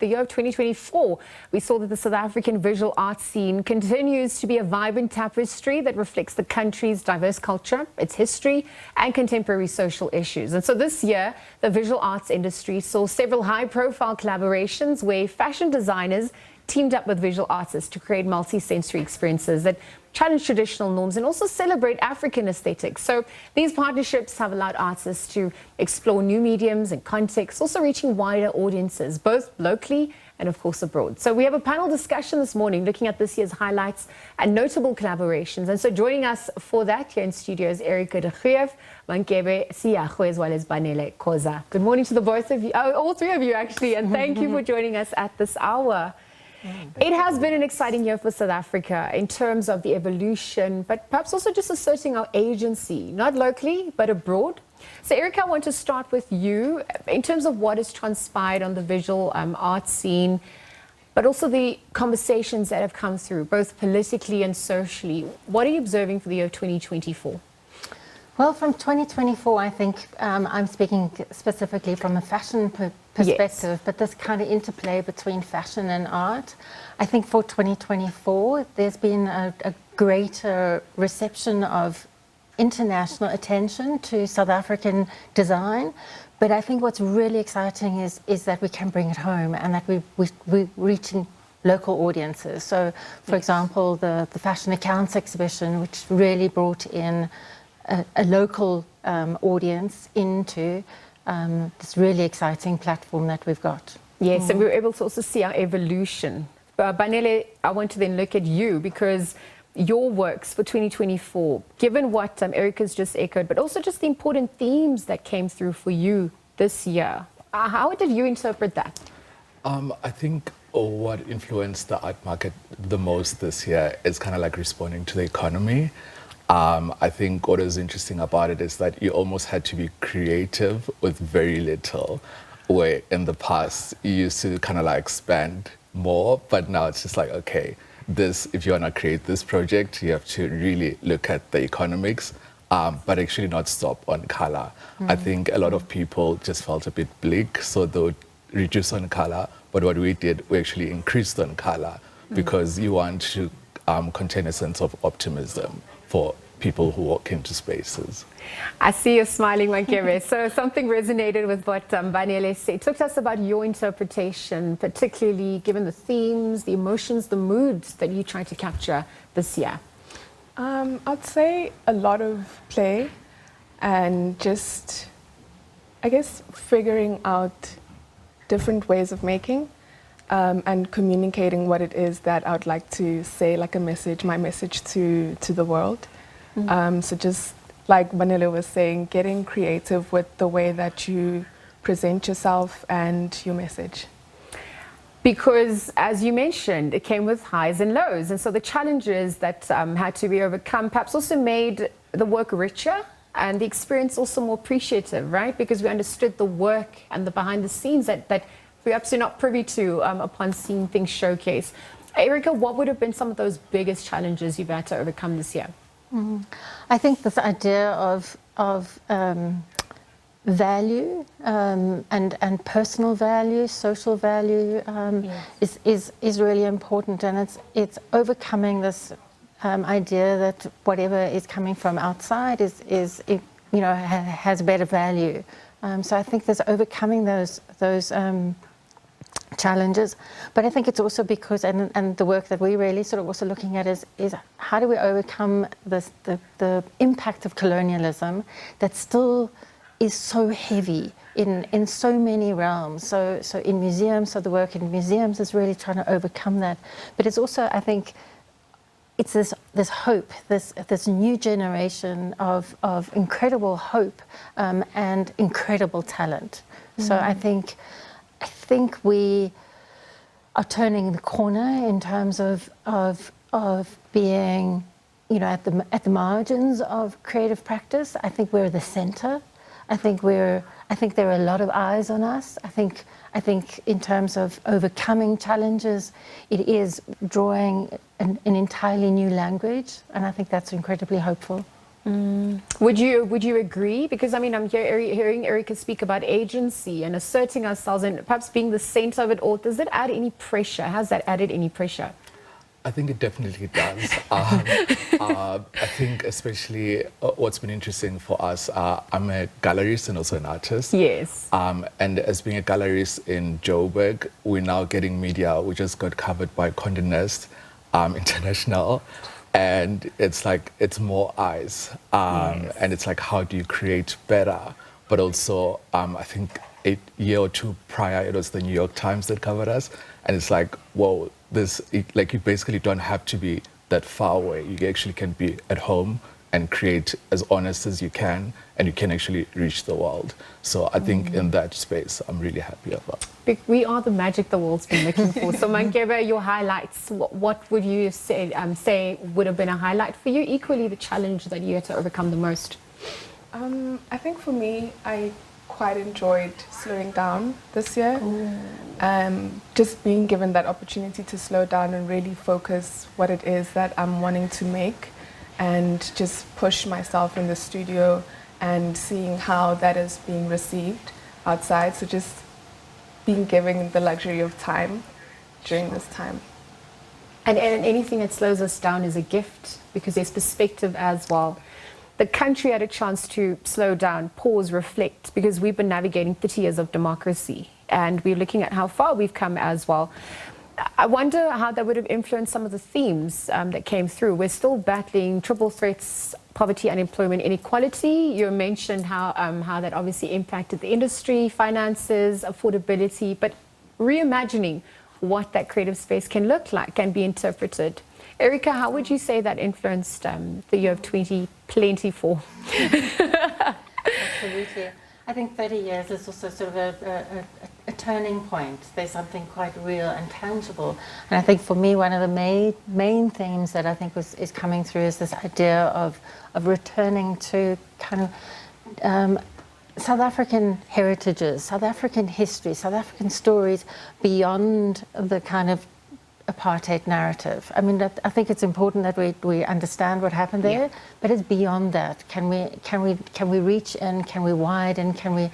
the year of 2024, we saw that the South African visual arts scene continues to be a vibrant tapestry that reflects the country's diverse culture, its history, and contemporary social issues. And so this year, the visual arts industry saw several high-profile collaborations where fashion designers teamed up with visual artists to create multi-sensory experiences that challenge traditional norms and also celebrate African aesthetics. So these partnerships have allowed artists to explore new mediums and contexts, also reaching wider audiences, both locally and of course abroad. So we have a panel discussion this morning looking at this year's highlights and notable collaborations. And so joining us for that here in studio is Erica de Greef, Mankebe Seakgoe, as well as Banele Khoza. Good morning to the both of you, all three of you actually, and thank you for joining us at this hour. It has been an exciting year for South Africa in terms of the evolution, but perhaps also just asserting our agency, not locally, but abroad. So Erica, I want to start with you in terms of what has transpired on the visual arts scene, but also the conversations that have come through, both politically and socially. What are you observing for the year 2024? Well, from 2024, I think I'm speaking specifically from a fashion perspective, yes, but this kind of interplay between fashion and art. I think for 2024, there's been a greater reception of international attention to South African design. But I think what's really exciting is that we can bring it home and that we're reaching local audiences. So, for example, the Fashion Accounts exhibition, which really brought in a local audience into this really exciting platform that we've got. Yes, and we were able to also see our evolution. Banele, I want to then look at you because your works for 2024, given what Erica's just echoed, but also just the important themes that came through for you this year, how did you interpret that? I think what influenced the art market the most this year is kind of like responding to the economy. I think what is interesting about it is that you almost had to be creative with very little, where in the past you used to kind of like spend more, but now it's just like, okay, if you want to create this project, you have to really look at the economics, but actually not stop on color. I think a lot of people just felt a bit bleak, so they would reduce on color, but what we did, we actually increased on color because you want to contain a sense of optimism for people who walk into spaces. I see you smiling, Mankebe. So something resonated with what Banele said. Talk to us about your interpretation, particularly given the themes, the emotions, the moods that you tried to capture this year. I'd say a lot of play and just, I guess, figuring out different ways of making and communicating what it is that I would like to say, like a message, my message to the world. So just like Banele was saying, getting creative with the way that you present yourself and your message. Because, as you mentioned, it came with highs and lows. And so the challenges that had to be overcome perhaps also made the work richer and the experience also more appreciative, right? Because we understood the work and the behind the scenes that perhaps you're not privy to upon seeing things showcased. Erica, what would have been some of those biggest challenges you've had to overcome this year? I think this idea of value and personal value, social value is really important, and it's overcoming this idea that whatever is coming from outside is has better value. So I think there's overcoming those challenges, but I think it's also because, and the work that we really sort of also looking at is how do we overcome the impact of colonialism that still is so heavy in so many realms. So in museums, so the work in museums is really trying to overcome that. But it's also, I think, it's this hope, this new generation of incredible hope and incredible talent. So I think we are turning the corner in terms of being, at the margins of creative practice. I think we're the center. I think there are a lot of eyes on us. I think in terms of overcoming challenges, it is drawing an entirely new language, and I think that's incredibly hopeful. Would you agree? Because I mean, I'm hearing Erica speak about agency and asserting ourselves and perhaps being the center of it all. Does it add any pressure? Has that added any pressure? I think it definitely does. I think especially what's been interesting for us, I'm a gallerist and also an artist. Yes. And as being a gallerist in Joburg, we're now getting media. We just got covered by Condé Nast International. And it's like, it's more eyes. Yes. And it's like, how do you create better? But also, I think a year or two prior, it was the New York Times that covered us. And it's like, whoa, like you basically don't have to be that far away. You actually can be at home and create as honest as you can, and you can actually reach the world. So I think in that space, I'm really happy about. We are the magic the world's been looking for. So Mankebe, your highlights, what would you say would have been a highlight for you? Equally, the challenge that you had to overcome the most? I think for me, I quite enjoyed slowing down this year. Just being given that opportunity to slow down and really focus what it is that I'm wanting to make, and just push myself in the studio and seeing how that is being received outside. So just being given the luxury of time during this time. And anything that slows us down is a gift, because there's perspective as well. The country had a chance to slow down, pause, reflect, because we've been navigating 30 years of democracy, and we're looking at how far we've come as well. I wonder how that would have influenced some of the themes that came through. We're still battling triple threats, poverty, unemployment, inequality. You mentioned how that obviously impacted the industry, finances, affordability, but reimagining what that creative space can look like, can be interpreted. Erica, how would you say that influenced the year of 2024? Absolutely. I think 30 years is also sort of a turning point. There's something quite real and tangible. And I think for me, one of the main themes that I think is coming through is this idea of returning to kind of South African heritages, South African history, South African stories beyond the kind of apartheid narrative. I mean, I think it's important that we understand what happened there, but it's beyond that. Can we reach in? Can we widen? Can we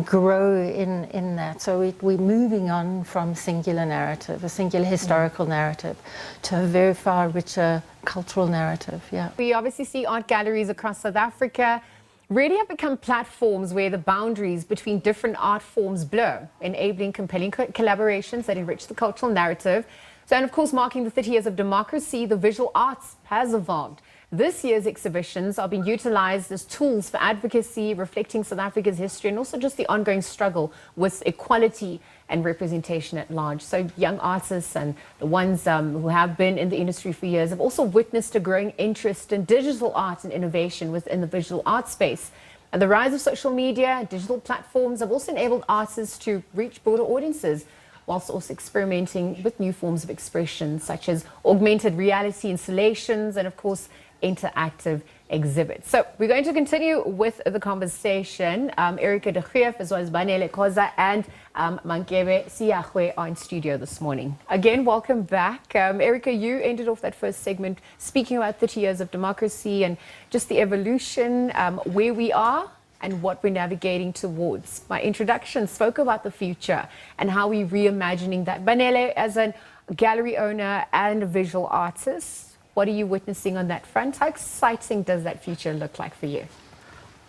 grow in that? So we're moving on from singular narrative, a singular historical narrative, to a very far richer cultural narrative. Yeah. We obviously see art galleries across South Africa really have become platforms where the boundaries between different art forms blur, enabling compelling collaborations that enrich the cultural narrative. So, and of course, marking the 30 years of democracy, the visual arts has evolved. This year's exhibitions are being utilized as tools for advocacy, reflecting South Africa's history, and also just the ongoing struggle with equality and representation at large. So young artists and the ones who have been in the industry for years have also witnessed a growing interest in digital art and innovation within the visual art space. And the rise of social media and digital platforms have also enabled artists to reach broader audiences, whilst also experimenting with new forms of expression, such as augmented reality installations and, of course, interactive exhibits. So we're going to continue with the conversation. Erica de Greef, as well as Banele Khoza and Mankebe Seakgoe are in studio this morning. Again, welcome back. Erica, you ended off that first segment speaking about 30 years of democracy and just the evolution, where we are and what we're navigating towards. My introduction spoke about the future and how we're reimagining that. Banele, as a gallery owner and a visual artist, what are you witnessing on that front? How exciting does that future look like for you?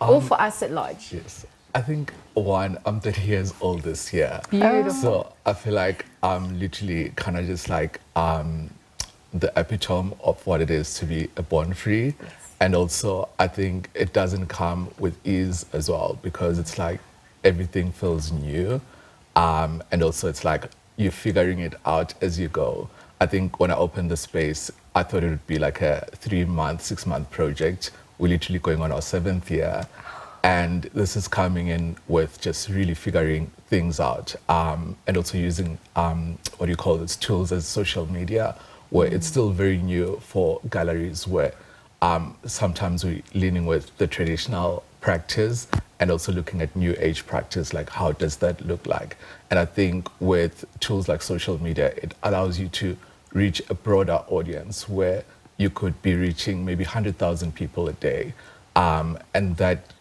Or for us at large? Yes. I think, one, I'm 30 years old this year. Beautiful. So I feel like I'm literally kind of just like the epitome of what it is to be a born free. Yes. And also, I think it doesn't come with ease as well, because it's like everything feels new. And also, it's like you're figuring it out as you go. I think when I opened the space, I thought it would be like a 3-month, 6-month project. We're literally going on our 7th year. And this is coming in with just really figuring things out. And also using, what do you call this, tools as social media, where it's still very new for galleries, where sometimes we're leaning with the traditional practice and also looking at new age practice, like how does that look like? And I think with tools like social media, it allows you to reach a broader audience where you could be reaching maybe 100,000 people a day. And that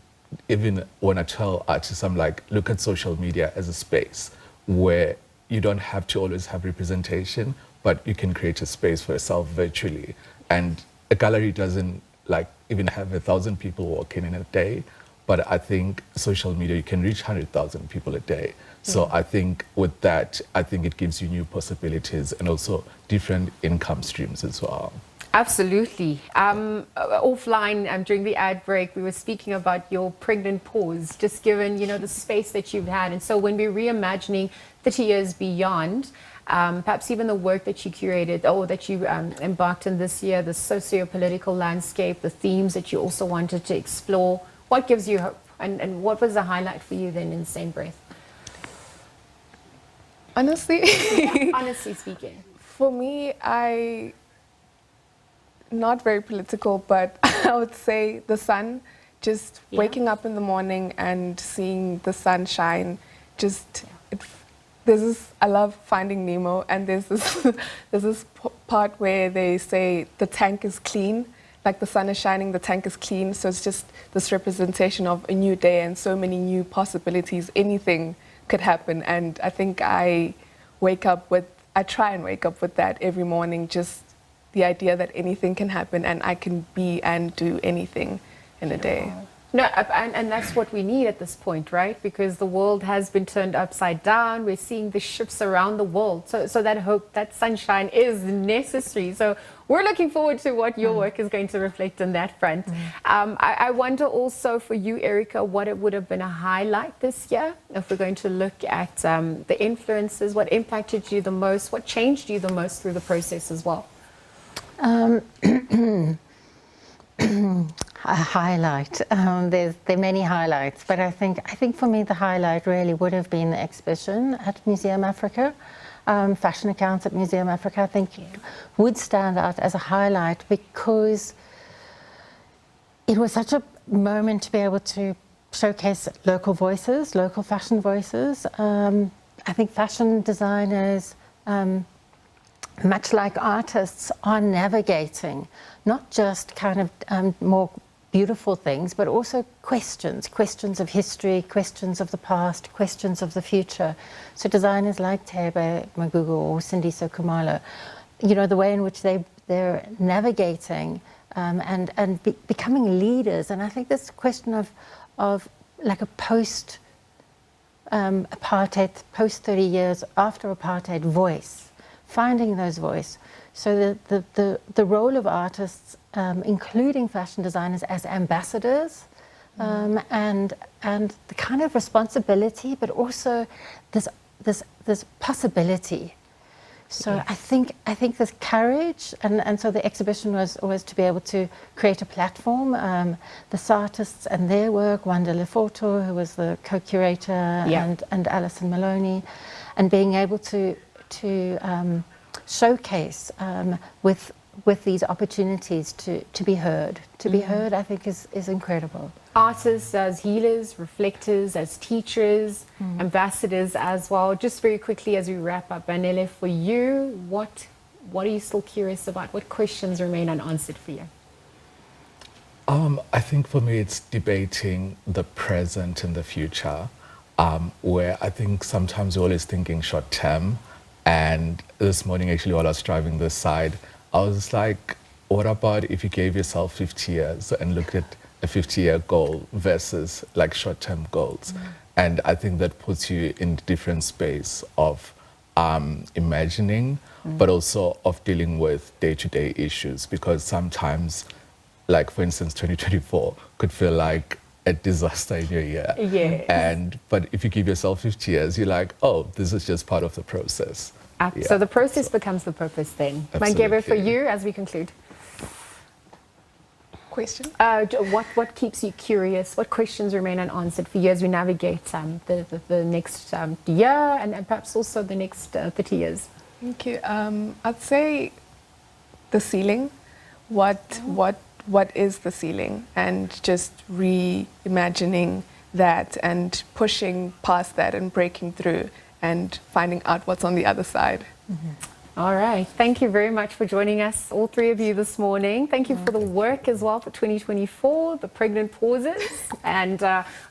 even when I tell artists, I'm like, look at social media as a space where you don't have to always have representation, but you can create a space for yourself virtually. And a gallery doesn't like even have 1,000 people walking in a day, but I think social media, you can reach 100,000 people a day. So I think with that, I think it gives you new possibilities and also different income streams as well. Absolutely. Offline, during the ad break, we were speaking about your pregnant pause, just given, the space that you've had. And so when we're reimagining 30 years beyond, perhaps even the work that you curated or that you embarked on this year, the socio-political landscape, the themes that you also wanted to explore, what gives you hope? And what was the highlight for you then in the same breath? Honestly, Honestly speaking. for me, not very political, but I would say the sun, just waking up in the morning and seeing the sun shine, there's this, I love Finding Nemo, and there's this part where they say the tank is clean, like the sun is shining, the tank is clean, so it's just this representation of a new day and so many new possibilities, anything could happen, and I think I try and wake up with that every morning, just the idea that anything can happen and I can be and do anything in a day. No, and that's what we need at this point, right? Because the world has been turned upside down. We're seeing the shifts around the world. So that hope, that sunshine is necessary. So we're looking forward to what your work is going to reflect on that front. I wonder also for you, Erica, what it would have been a highlight this year, if we're going to look at the influences, what impacted you the most, what changed you the most through the process as well? A highlight. There are many highlights, but I think for me the highlight really would have been the exhibition at Museum Africa. Fashion accounts at Museum Africa, I think, would stand out as a highlight because it was such a moment to be able to showcase local voices, local fashion voices. I think fashion designers, much like artists, are navigating not just kind of more beautiful things, but also questions of history, questions of the past, questions of the future. So designers like Mankebe Seakgoe or Sindiso Khumalo, the way in which they're navigating and becoming leaders. And I think this question of like a post apartheid, post 30 years after apartheid voice, finding those voice. So the role of artists, including fashion designers as ambassadors, and the kind of responsibility, but also this possibility. So yes. I think this courage, and so the exhibition was to be able to create a platform. The artists and their work, Banele Khoza, who was the co-curator, and Alison Maloney, and being able to showcase with these opportunities to be heard. To be heard, I think, is incredible. Artists as healers, reflectors, as teachers, ambassadors as well. Just very quickly as we wrap up, Banele, for you, what are you still curious about? What questions remain unanswered for you? I think for me it's debating the present and the future, where I think sometimes we're always thinking short term. And this morning, actually, while I was driving this side, I was like, what about if you gave yourself 50 years and looked at a 50-year goal versus like short-term goals? And I think that puts you in a different space of imagining, but also of dealing with day-to-day issues. Because sometimes, like for instance, 2024 could feel like a disaster in your year. Yes. But if you give yourself 50 years, you're like, oh, this is just part of the process. So the process becomes the purpose then. Mankebe, for you, as we conclude. Question? What keeps you curious? What questions remain unanswered for you as we navigate the next year and perhaps also the next 30 years? Thank you. I'd say the ceiling. What is the ceiling? And just reimagining that and pushing past that and breaking through and finding out what's on the other side. All right. Thank you very much for joining us, all three of you this morning. Thank you for the work as well for 2024, the pregnant pauses, and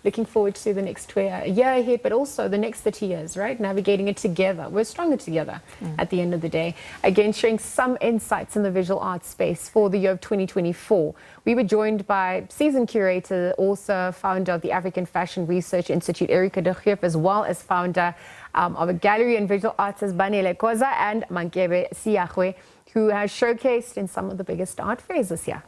looking forward to the next year ahead, but also the next 30 years, right? Navigating it together. We're stronger together at the end of the day. Again, sharing some insights in the visual arts space for the year of 2024. We were joined by seasoned curator, also founder of the African Fashion Research Institute, Erica de Greef, as well as founder of a gallery and visual artist, Banele Khoza, and Mankebe Seakgoe, who has showcased in some of the biggest art fairs this year.